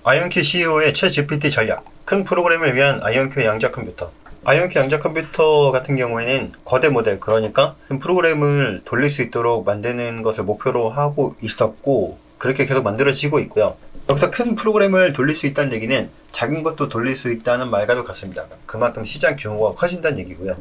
아이온큐 CEO의 챗GPT 전략, 큰 프로그램을 위한 아이온큐 양자 컴퓨터. 아이온큐 양자 컴퓨터 같은 경우에는 거대 모델, 그러니까 큰 프로그램을 돌릴 수 있도록 만드는 것을 목표로 하고 있었고, 그렇게 계속 만들어지고 있고요. 여기서 큰 프로그램을 돌릴 수 있다는 얘기는 작은 것도 돌릴 수 있다는 말과도 같습니다. 그만큼 시장 규모가 커진다는 얘기고요.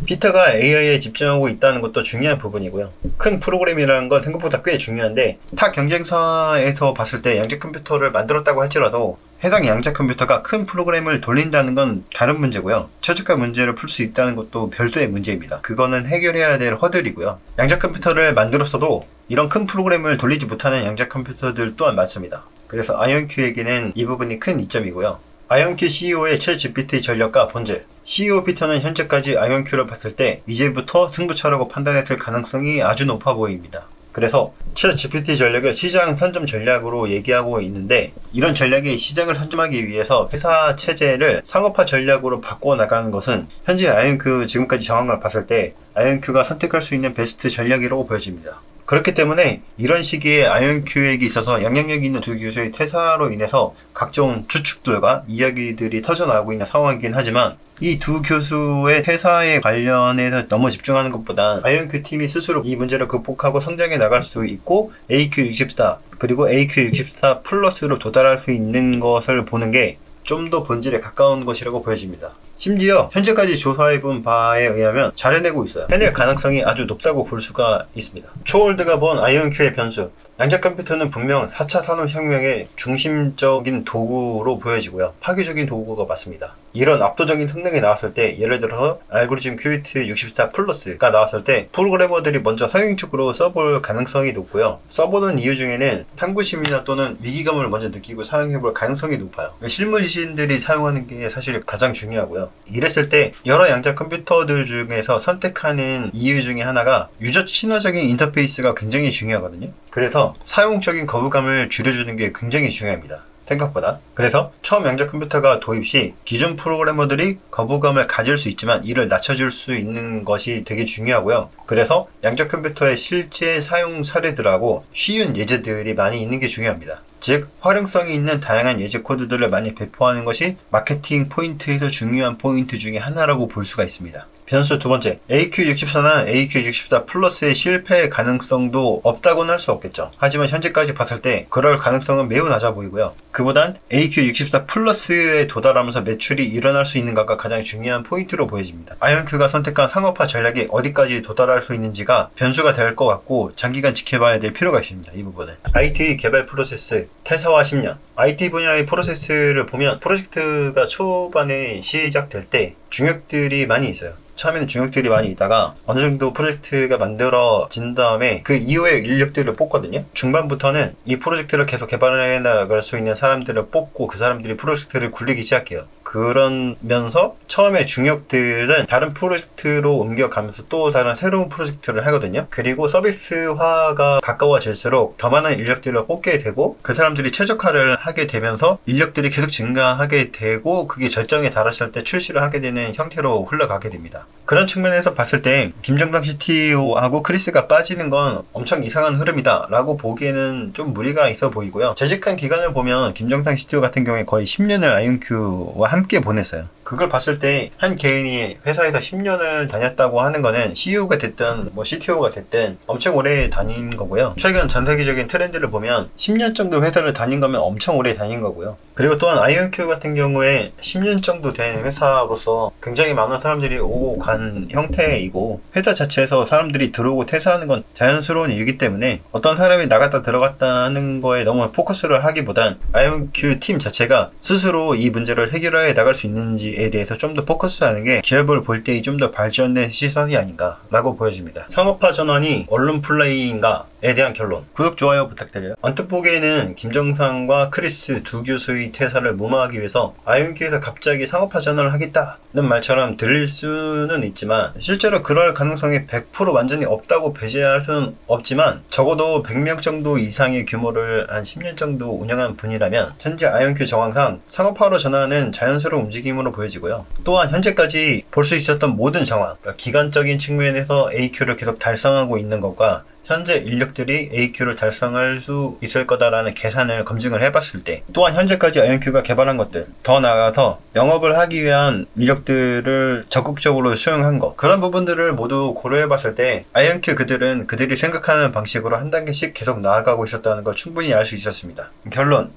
피터가 AI에 집중하고 있다는 것도 중요한 부분이고요. 큰 프로그램이라는 건 생각보다 꽤 중요한데, 타 경쟁사에서 봤을 때 양자 컴퓨터를 만들었다고 할지라도 해당 양자 컴퓨터가 큰 프로그램을 돌린다는 건 다른 문제고요. 최적화 문제를 풀 수 있다는 것도 별도의 문제입니다. 그거는 해결해야 될 허들이고요. 양자 컴퓨터를 만들었어도 이런 큰 프로그램을 돌리지 못하는 양자 컴퓨터들 또한 많습니다. 그래서 아이온큐에게는 이 부분이 큰 이점이고요. 아이온큐 CEO의 챗GPT 전략과 본질. CEO 피터는 현재까지 아이온큐를 봤을 때 이제부터 승부처라고 판단했을 가능성이 아주 높아 보입니다. 그래서 챗GPT 전략을 시장 선점 전략으로 얘기하고 있는데, 이런 전략이 시장을 선점하기 위해서 회사 체제를 상업화 전략으로 바꿔 나가는 것은 현재 아이온큐 지금까지 정황을 봤을 때 아이온큐가 선택할 수 있는 베스트 전략이라고 보여집니다. 그렇기 때문에 이런 시기에 아이온큐에게 있어서 영향력 있는 두 교수의 퇴사로 인해서 각종 추측들과 이야기들이 터져나오고 있는 상황이긴 하지만, 이 두 교수의 퇴사에 관련해서 너무 집중하는 것보다 아이온큐 팀이 스스로 이 문제를 극복하고 성장해 나갈 수 있고 AQ64 그리고 AQ64 플러스로 도달할 수 있는 것을 보는 게 좀 더 본질에 가까운 것이라고 보여집니다. 심지어 현재까지 조사해본 바에 의하면 잘 해내고 있어요. 해낼 가능성이 아주 높다고 볼 수가 있습니다. 초월드가 본 아이온큐의 변수. 양자 컴퓨터는 분명 4차 산업혁명의 중심적인 도구로 보여지고요. 파괴적인 도구가 맞습니다. 이런 압도적인 성능이 나왔을 때, 예를 들어서 알고리즘 큐이트 64 플러스가 나왔을 때 프로그래머들이 먼저 성행적으로 써볼 가능성이 높고요. 써보는 이유 중에는 탐구심이나 또는 위기감을 먼저 느끼고 사용해볼 가능성이 높아요. 실무진들이 사용하는 게 사실 가장 중요하고요. 이랬을 때 여러 양자 컴퓨터들 중에서 선택하는 이유 중에 하나가 유저 친화적인 인터페이스가 굉장히 중요하거든요. 그래서 사용적인 거부감을 줄여주는 게 굉장히 중요합니다. 생각보다. 그래서 처음 양자 컴퓨터가 도입 시 기존 프로그래머들이 거부감을 가질 수 있지만 이를 낮춰줄 수 있는 것이 되게 중요하고요. 그래서 양자 컴퓨터의 실제 사용 사례들하고 쉬운 예제들이 많이 있는 게 중요합니다. 즉, 활용성이 있는 다양한 예제 코드들을 많이 배포하는 것이 마케팅 포인트에서 중요한 포인트 중에 하나라고 볼 수가 있습니다. 변수 두 번째, AQ64나 AQ64 플러스의 실패 가능성도 없다고는 할 수 없겠죠. 하지만 현재까지 봤을 때 그럴 가능성은 매우 낮아 보이고요. 그보단 AQ64 플러스에 도달하면서 매출이 일어날 수 있는가가 가장 중요한 포인트로 보여집니다. 아이온큐가 선택한 상업화 전략이 어디까지 도달할 수 있는지가 변수가 될 것 같고, 장기간 지켜봐야 될 필요가 있습니다. 이 부분은. IT 개발 프로세스, 퇴사와 10년. IT 분야의 프로세스를 보면 프로젝트가 초반에 시작될 때 중역들이 많이 있어요. 처음에는 중역들이 많이 있다가 어느 정도 프로젝트가 만들어진 다음에 그 이후에 인력들을 뽑거든요. 중반부터는 이 프로젝트를 계속 개발해 나갈 수 있는 사람들을 뽑고 그 사람들이 프로젝트를 굴리기 시작해요. 그러면서 처음에 중역들은 다른 프로젝트로 옮겨가면서 또 다른 새로운 프로젝트를 하거든요. 그리고 서비스화가 가까워질수록 더 많은 인력들을 뽑게 되고 그 사람들이 최적화를 하게 되면서 인력들이 계속 증가하게 되고 그게 절정에 달았을 때 출시를 하게 되는 형태로 흘러가게 됩니다. 그런 측면에서 봤을 때 김정당 CTO하고 크리스가 빠지는 건 엄청 이상한 흐름이다 라고 보기에는 좀 무리가 있어 보이고요. 재직한 기간을 보면 김정당 CTO 같은 경우에 거의 10년을 아이온큐와 함께 보냈어요. 그걸 봤을 때 한 개인이 회사에서 10년을 다녔다고 하는 거는 CEO가 됐든 뭐 CTO가 됐든 엄청 오래 다닌 거고요. 최근 전 세계적인 트렌드를 보면 10년 정도 회사를 다닌 거면 엄청 오래 다닌 거고요. 그리고 또한 아이온큐 같은 경우에 10년 정도 된 회사로서 굉장히 많은 사람들이 오고 간 형태이고, 회사 자체에서 사람들이 들어오고 퇴사하는 건 자연스러운 일이기 때문에 어떤 사람이 나갔다 들어갔다 하는 거에 너무 포커스를 하기보단 아이온큐 팀 자체가 스스로 이 문제를 해결해 나갈 수 있는지에 대해서 좀 더 포커스하는 게 기업을 볼 때 좀 더 발전된 시선이 아닌가 라고 보여집니다. 상업화 전환이 언론 플레이인가에 대한 결론, 구독, 좋아요 부탁드려요. 언뜻 보기에는 김정상과 크리스 두 교수의 퇴사를 무마하기 위해서 아이온큐에서 갑자기 상업화 전환을 하겠다는 말처럼 들릴 수는 있지만, 실제로 그럴 가능성이 100% 완전히 없다고 배제할 수는 없지만, 적어도 100명 정도 이상의 규모를 한 10년 정도 운영한 분이라면 현재 아이온큐 정황상 상업화로 전환은 자연스러운 움직임으로 보여지고요. 또한 현재까지 볼 수 있었던 모든 정황, 그러니까 기간적인 측면에서 AQ를 계속 달성하고 있는 것과 현재 인력들이 AQ를 달성할 수 있을 거다라는 계산을 검증을 해봤을 때, 또한 현재까지 아이온큐가 개발한 것들, 더 나아가서 영업을 하기 위한 인력들을 적극적으로 수용한 것, 그런 부분들을 모두 고려해봤을 때 아이온큐 그들은 그들이 생각하는 방식으로 한 단계씩 계속 나아가고 있었다는 걸 충분히 알 수 있었습니다. 결론,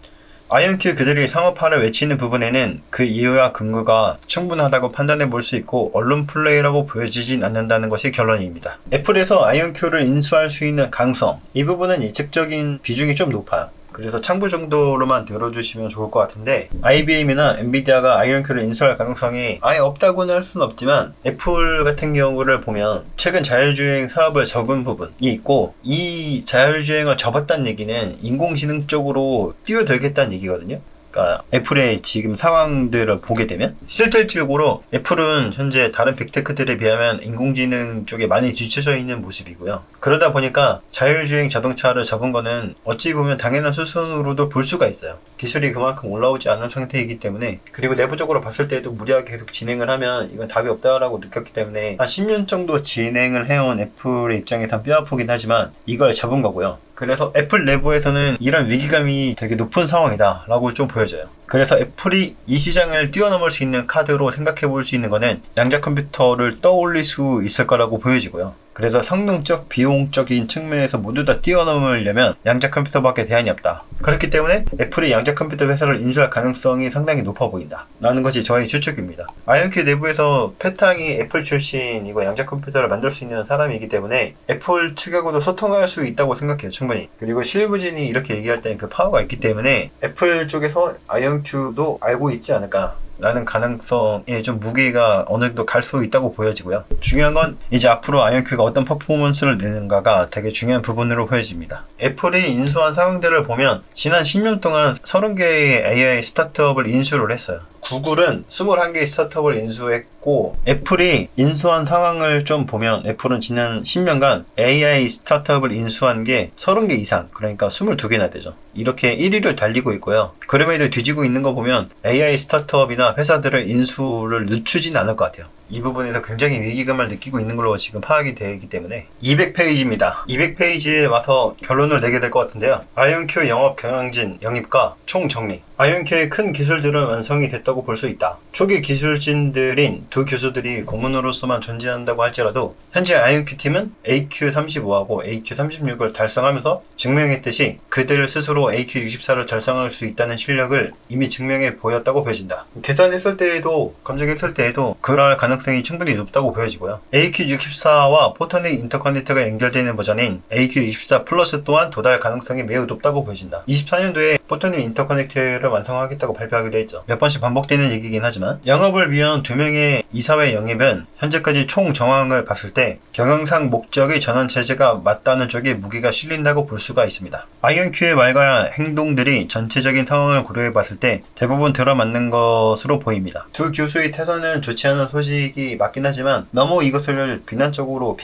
아이온큐 그들이 상업화를 외치는 부분에는 그 이유와 근거가 충분하다고 판단해 볼 수 있고 언론 플레이라고 보여지진 않는다는 것이 결론입니다. 애플에서 아이온큐를 인수할 수 있는 가능성, 이 부분은 예측적인 비중이 좀 높아요. 그래서 참고 정도로만 들어주시면 좋을 것 같은데, IBM이나 엔비디아가 아이온큐를 인수할 가능성이 아예 없다고는 할 수는 없지만, 애플 같은 경우를 보면 최근 자율주행 사업을 접은 부분이 있고, 이 자율주행을 접었다는 얘기는 인공지능 쪽으로 뛰어들겠다는 얘기거든요. 그러니까 애플의 지금 상황들을 보게 되면 실질적으로 애플은 현재 다른 빅테크들에 비하면 인공지능 쪽에 많이 뒤쳐져 있는 모습이고요. 그러다 보니까 자율주행 자동차를 접은 거는 어찌 보면 당연한 수순으로도 볼 수가 있어요. 기술이 그만큼 올라오지 않은 상태이기 때문에, 그리고 내부적으로 봤을 때도 무리하게 계속 진행을 하면 이건 답이 없다라고 느꼈기 때문에 한 10년 정도 진행을 해온 애플의 입장에선 뼈아프긴 하지만 이걸 접은 거고요. 그래서 애플 내부에서는 이런 위기감이 되게 높은 상황이다 라고 좀 보여져요. 그래서 애플이 이 시장을 뛰어넘을 수 있는 카드로 생각해 볼 수 있는 거는 양자 컴퓨터를 떠올릴 수 있을 거라고 보여지고요. 그래서 성능적, 비용적인 측면에서 모두 다 뛰어넘으려면 양자 컴퓨터밖에 대안이 없다. 그렇기 때문에 애플이 양자 컴퓨터 회사를 인수할 가능성이 상당히 높아 보인다 라는 것이 저의 추측입니다. 아이온큐 내부에서 패탕이 애플 출신이고 양자 컴퓨터를 만들 수 있는 사람이기 때문에 애플 측하고도 소통할 수 있다고 생각해요, 충분히. 그리고 실무진이 이렇게 얘기할 때는 그 파워가 있기 때문에 애플 쪽에서 아이온큐도 알고 있지 않을까 라는 가능성에 좀 무게가 어느 정도 갈 수 있다고 보여지고요. 중요한 건 이제 앞으로 아이온큐가 어떤 퍼포먼스를 내는가가 되게 중요한 부분으로 보여집니다. 애플이 인수한 상황들을 보면 지난 10년 동안 30개의 AI 스타트업을 인수를 했어요. 구글은 21개의 스타트업을 인수했고, 애플이 인수한 상황을 좀 보면 애플은 지난 10년간 AI 스타트업을 인수한 게 30개 이상, 그러니까 22개나 되죠. 이렇게 1위를 달리고 있고요. 그럼에도 뒤지고 있는 거 보면 AI 스타트업이나 회사들을 인수를 늦추진 않을 것 같아요. 이 부분에서 굉장히 위기감을 느끼고 있는 걸로 지금 파악이 되기 때문에 200페이지입니다. 200페이지에 와서 결론을 내게 될 것 같은데요. 아이온큐 영업 경영진 영입과 총정리. 아이온큐의 큰 기술들은 완성이 됐다고 볼 수 있다. 초기 기술진들인 두 교수들이 고문으로서만 존재한다고 할지라도 현재 아이온큐 팀은 AQ35하고 AQ36을 달성하면서 증명했듯이 그들 스스로 AQ64를 달성할 수 있다는 실력을 이미 증명해 보였다고 보여진다. 계산했을 때에도, 검증했을 때에도 그럴 가능성이 충분히 높다고 보여지고요. AQ64와 포토닉 인터커넥터가 연결되는 버전인 AQ24 플러스 또한 도달 가능성이 매우 높다고 보여진다. 24년도에 포토닉 인터커넥터를 완성하겠다고 발표하기도 했죠. 몇 번씩 반복되는 얘기긴 하지만, 영업을 위한 2명의 이사회 영입은 현재까지 총 정황을 봤을 때 경영상 목적의 전환 체제가 맞다는 쪽에 무게가 실린다고 볼 수가 있습니다. 아이온큐의 말과 행동들이 전체적인 상황을 고려해 봤을 때 대부분 들어맞는 것으로 보입니다. 두 교수의 태도는 좋지 않은 소식이 맞긴 하지만 너무 이것을 비관적으로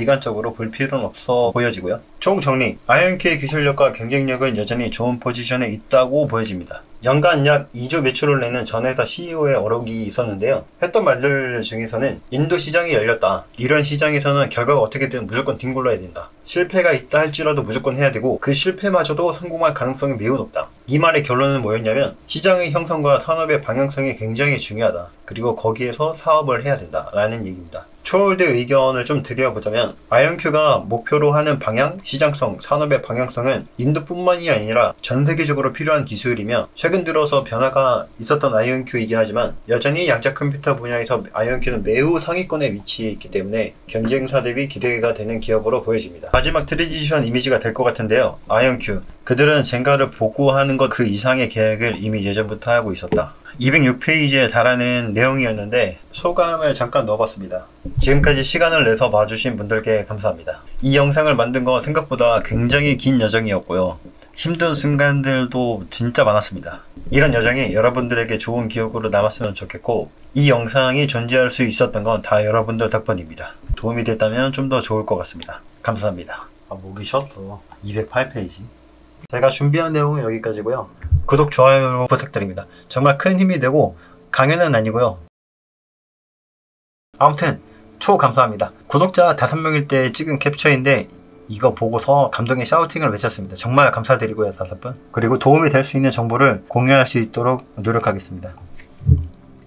볼 필요는 없어 보여지고요. 총정리, 아이온큐의 기술력과 경쟁력은 여전히 좋은 포지션에 있다고 보여집니다. 연간 약 2조 매출을 내는 전 회사 CEO의 어록이 있었는데요. 했던 말들 중에서는 인도 시장이 열렸다. 이런 시장에서는 결과가 어떻게든 무조건 뒹굴러야 된다. 실패가 있다 할지라도 무조건 해야 되고 그 실패마저도 성공할 가능성이 매우 높다. 이 말의 결론은 뭐였냐면 시장의 형성과 산업의 방향성이 굉장히 중요하다. 그리고 거기에서 사업을 해야 된다 라는 얘기입니다. 초월대 의견을 좀 드려보자면 아이온큐가 목표로 하는 방향, 시장성, 산업의 방향성은 인도뿐만이 아니라 전 세계적으로 필요한 기술이며 최근 들어서 변화가 있었던 아이온큐이긴 하지만 여전히 양자 컴퓨터 분야에서 아이온큐는 매우 상위권에 위치해 있기 때문에 경쟁사 대비 기대가 되는 기업으로 보여집니다. 마지막 트랜지션 이미지가 될 것 같은데요. 아이온큐, 그들은 젠가를 복구하는 것 그 이상의 계획을 이미 예전부터 하고 있었다. 206페이지에 달하는 내용이었는데 소감을 잠깐 넣어봤습니다. 지금까지 시간을 내서 봐주신 분들께 감사합니다. 이 영상을 만든 건 생각보다 굉장히 긴 여정이었고요. 힘든 순간들도 진짜 많았습니다. 이런 여정이 여러분들에게 좋은 기억으로 남았으면 좋겠고 이 영상이 존재할 수 있었던 건 다 여러분들 덕분입니다. 도움이 됐다면 좀 더 좋을 것 같습니다. 감사합니다. 목이 쉬었어. 208페이지. 제가 준비한 내용은 여기까지고요. 구독, 좋아요 부탁드립니다. 정말 큰 힘이 되고 강연은 아니고요. 아무튼 감사합니다. 구독자 5명일 때 찍은 캡처인데 이거 보고서 감동의 샤우팅을 외쳤습니다. 정말 감사드리고요, 5분. 그리고 도움이 될 수 있는 정보를 공유할 수 있도록 노력하겠습니다.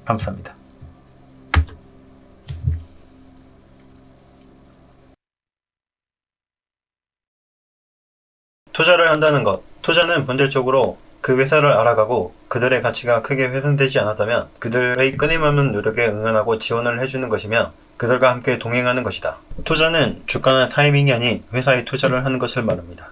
감사합니다. 투자를 한다는 것. 투자는 본질적으로 그 회사를 알아가고 그들의 가치가 크게 훼손되지 않았다면 그들의 끊임없는 노력에 응원하고 지원을 해주는 것이며 그들과 함께 동행하는 것이다. 투자는 주가나 타이밍이 아닌 회사에 투자를 하는 것을 말합니다.